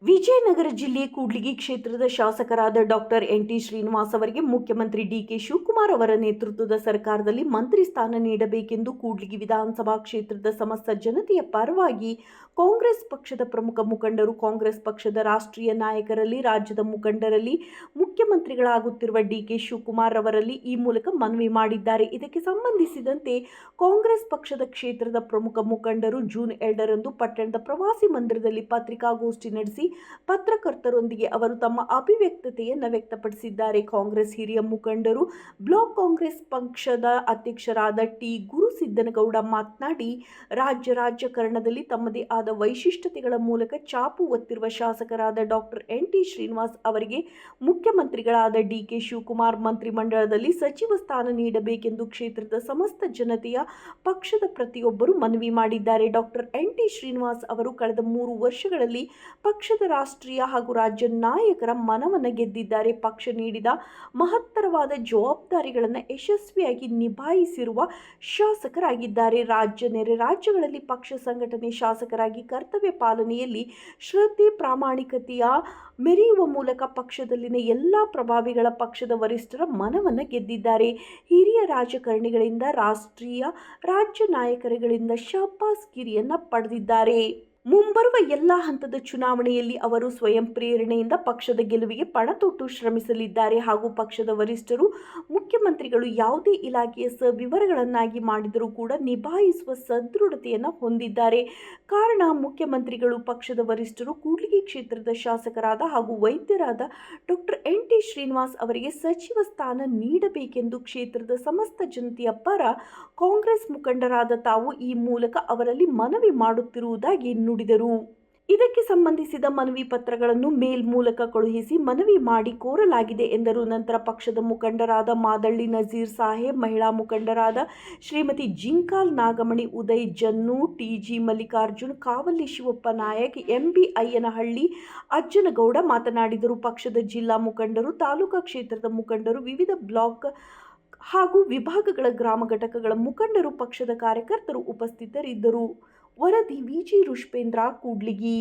ವಿಜಯನಗರ ಜಿಲ್ಲೆ ಕೂಡ್ಲಿಗಿ ಕ್ಷೇತ್ರದ ಶಾಸಕರಾದ ಡಾಕ್ಟರ್ ಎನ್.ಟಿ. ಶ್ರೀನಿವಾಸ್ ಅವರಿಗೆ ಮುಖ್ಯಮಂತ್ರಿ ಡಿ.ಕೆ. ಶಿವಕುಮಾರ್ ಅವರ ನೇತೃತ್ವದ ಸರ್ಕಾರದಲ್ಲಿ ಮಂತ್ರಿ ಸ್ಥಾನ ನೀಡಬೇಕೆಂದು ಕೂಡ್ಲಿಗಿ ವಿಧಾನಸಭಾ ಕ್ಷೇತ್ರದ ಸಮಸ್ತ ಜನತೆಯ ಪರವಾಗಿ ಕಾಂಗ್ರೆಸ್ ಪಕ್ಷದ ಪ್ರಮುಖ ಮುಖಂಡರು, ಕಾಂಗ್ರೆಸ್ ಪಕ್ಷದ ರಾಷ್ಟ್ರೀಯ ನಾಯಕರಲ್ಲಿ, ರಾಜ್ಯದ ಮುಖಂಡರಲ್ಲಿ, ಮುಖ್ಯಮಂತ್ರಿಗಳಾಗುತ್ತಿರುವ ಡಿ.ಕೆ. ಶಿವಕುಮಾರ್ ಅವರಲ್ಲಿ ಈ ಮೂಲಕ ಮನವಿ ಮಾಡಿದ್ದಾರೆ. ಇದಕ್ಕೆ ಸಂಬಂಧಿಸಿದಂತೆ ಕಾಂಗ್ರೆಸ್ ಪಕ್ಷದ ಕ್ಷೇತ್ರದ ಪ್ರಮುಖ ಮುಖಂಡರು ಜೂನ್ 2ರಂದು ಪಟ್ಟಣದ ಪ್ರವಾಸಿ ಮಂದಿರದಲ್ಲಿ ಪತ್ರಿಕಾಗೋಷ್ಠಿ ನಡೆಸಿ ಪತ್ರಕರ್ತರೊಂದಿಗೆ ಅವರು ತಮ್ಮ ಅಭಿವ್ಯಕ್ತತೆಯನ್ನು ವ್ಯಕ್ತಪಡಿಸಿದ್ದಾರೆ. ಕಾಂಗ್ರೆಸ್ ಹಿರಿಯ ಮುಖಂಡರು ಬ್ಲಾಕ್ ಕಾಂಗ್ರೆಸ್ ಪಕ್ಷದ ಅಧ್ಯಕ್ಷರಾದ ಟಿ. ಗುರುಸಿದ್ದನಗೌಡ ಮಾತನಾಡಿ, ರಾಜಕಾರಣದಲ್ಲಿ ತಮ್ಮದೇ ಆದ ವೈಶಿಷ್ಟ್ಯತೆಗಳ ಮೂಲಕ ಚಾಪು ಒತ್ತಿರುವ ಶಾಸಕರಾದ ಡಾಕ್ಟರ್ ಎನ್.ಟಿ. ಶ್ರೀನಿವಾಸ್ ಅವರಿಗೆ ಮುಖ್ಯಮಂತ್ರಿಗಳಾದ ಡಿ.ಕೆ. ಶಿವಕುಮಾರ್ ಮಂತ್ರಿಮಂಡಲದಲ್ಲಿ ಸಚಿವ ಸ್ಥಾನ ನೀಡಬೇಕೆಂದು ಕ್ಷೇತ್ರದ ಸಮಸ್ತ ಜನತೆಯ ಪಕ್ಷದ ಪ್ರತಿಯೊಬ್ಬರು ಮನವಿ ಮಾಡಿದ್ದಾರೆ. ಡಾಕ್ಟರ್ ಎನ್.ಟಿ. ಶ್ರೀನಿವಾಸ್ ಅವರು ಕಳೆದ 3 ವರ್ಷಗಳಲ್ಲಿ ಪಕ್ಷದ ರಾಷ್ಟ್ರೀಯ ಹಾಗೂ ರಾಜ್ಯ ನಾಯಕರ ಮನವನ್ನು ಗೆದ್ದಿದ್ದಾರೆ. ಪಕ್ಷ ನೀಡಿದ ಮಹತ್ತರವಾದ ಜವಾಬ್ದಾರಿಗಳನ್ನು ಯಶಸ್ವಿಯಾಗಿ ನಿಭಾಯಿಸಿರುವ ಶಾಸಕರಾಗಿದ್ದಾರೆ. ನೆರೆ ರಾಜ್ಯಗಳಲ್ಲಿ ಪಕ್ಷ ಸಂಘಟನೆ ಶಾಸಕರಾಗಿ ಕರ್ತವ್ಯ ಪಾಲನೆಯಲ್ಲಿ ಶ್ರದ್ಧೆ, ಪ್ರಾಮಾಣಿಕತೆಯ ಮೆರೆಯುವ ಮೂಲಕ ಪಕ್ಷದಲ್ಲಿನ ಎಲ್ಲ ಪ್ರಭಾವಿಗಳ ಪಕ್ಷದ ವರಿಷ್ಠರ ಮನವನ್ನು ಗೆದ್ದಿದ್ದಾರೆ. ಹಿರಿಯ ರಾಜಕಾರಣಿಗಳಿಂದ ರಾಷ್ಟ್ರೀಯ, ರಾಜ್ಯ ನಾಯಕರುಗಳಿಂದ ಶಾಬಾಸ್ಗಿರಿಯನ್ನು ಪಡೆದಿದ್ದಾರೆ. ಮುಂಬರುವ ಎಲ್ಲ ಹಂತದ ಚುನಾವಣೆಯಲ್ಲಿ ಅವರು ಸ್ವಯಂ ಪ್ರೇರಣೆಯಿಂದ ಪಕ್ಷದ ಗೆಲುವಿಗೆ ಪಣತೊಟ್ಟು ಶ್ರಮಿಸಲಿದ್ದಾರೆ ಹಾಗೂ ಪಕ್ಷದ ವರಿಷ್ಠರು, ಮುಖ್ಯಮಂತ್ರಿಗಳು ಯಾವುದೇ ಇಲಾಖೆಯ ವಿವರಗಳನ್ನಾಗಿ ಮಾಡಿದರೂ ಕೂಡ ನಿಭಾಯಿಸುವ ಸದೃಢತೆಯನ್ನು ಹೊಂದಿದ್ದಾರೆ. ಕಾರಣ, ಮುಖ್ಯಮಂತ್ರಿಗಳು, ಪಕ್ಷದ ವರಿಷ್ಠರು ಕೂಡ್ಲಿಗಿ ಕ್ಷೇತ್ರದ ಶಾಸಕರಾದ ಹಾಗೂ ವೈದ್ಯರಾದ ಡಾಕ್ಟರ್ ಎನ್.ಟಿ. ಶ್ರೀನಿವಾಸ್ ಅವರಿಗೆ ಸಚಿವ ಸ್ಥಾನ ನೀಡಬೇಕೆಂದು ಕ್ಷೇತ್ರದ ಸಮಸ್ತ ಜನತೆಯ ಪರ ಕಾಂಗ್ರೆಸ್ ಮುಖಂಡರಾದ ತಾವು ಈ ಮೂಲಕ ಅವರಲ್ಲಿ ಮನವಿ ಮಾಡುತ್ತಿರುವುದಾಗಿ ನುಡಿದರು. ಇದಕ್ಕೆ ಸಂಬಂಧಿಸಿದ ಮನವಿ ಪತ್ರಗಳನ್ನು ಮೇಲ್ ಮೂಲಕ ಕಳುಹಿಸಿ ಮನವಿ ಮಾಡಿ ಕೋರಲಾಗಿದೆ ಎಂದರು. ನಂತರ ಪಕ್ಷದ ಮುಖಂಡರಾದ ಮಾದಳ್ಳಿ ನಜೀರ್ ಸಾಹೇಬ್, ಮಹಿಳಾ ಮುಖಂಡರಾದ ಶ್ರೀಮತಿ ಜಿಂಕಾಲ್ ನಾಗಮಣಿ, ಉದಯ್ ಜನ್ನು, ಟಿ.ಜಿ. ಮಲ್ಲಿಕಾರ್ಜುನ್, ಕಾವಲ್ಲಿ ಶಿವಪ್ಪ ನಾಯಕ್, ಎಂ.ಬಿ. ಅಯ್ಯನಹಳ್ಳಿ, ಅಜ್ಜನಗೌಡ ಮಾತನಾಡಿದರು. ಪಕ್ಷದ ಜಿಲ್ಲಾ ಮುಖಂಡರು, ತಾಲೂಕಾ ಕ್ಷೇತ್ರದ ಮುಖಂಡರು, ವಿವಿಧ ಬ್ಲಾಕ್ ಹಾಗೂ ವಿಭಾಗಗಳ ಗ್ರಾಮ ಘಟಕಗಳ ಮುಖಂಡರು, ಪಕ್ಷದ ಕಾರ್ಯಕರ್ತರು ಉಪಸ್ಥಿತರಿದ್ದರು. ವರದಿ ವಿಜಿ ರುಷ್ಪೇಂದ್ರ, ಕೂಡ್ಲಿಗಿ.